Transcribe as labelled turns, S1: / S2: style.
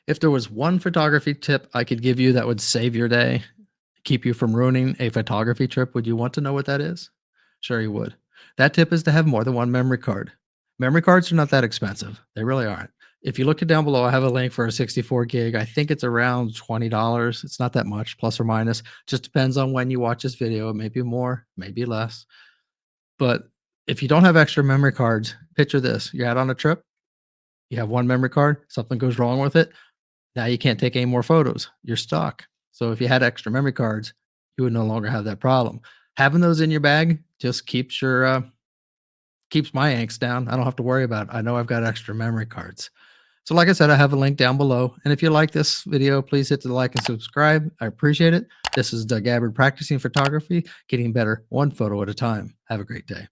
S1: If there was one photography tip I could give you that would save your day, keep you from ruining a photography trip, would you want to know what that is? Sure, you would. That tip is to have more than one memory card. Memory cards are not that expensive. They really aren't. If you look it down below, I have a link for a 64 gig. I think it's around $20. It's not that much, plus or minus. Just depends on when you watch this video. It may be more, maybe less. But if you don't have extra memory cards, picture this. You're out on a trip, you have one memory card, something goes wrong with it. Now you can't take any more photos. You're stuck. So if you had extra memory cards, you would no longer have that problem. Having those in your bag just keeps my angst down. I don't have to worry about it. I know I've got extra memory cards. So like I said, I have a link down below. And if you like this video, please hit the like and subscribe. I appreciate it. This is Doug Gabbard practicing photography, getting better one photo at a time. Have a great day.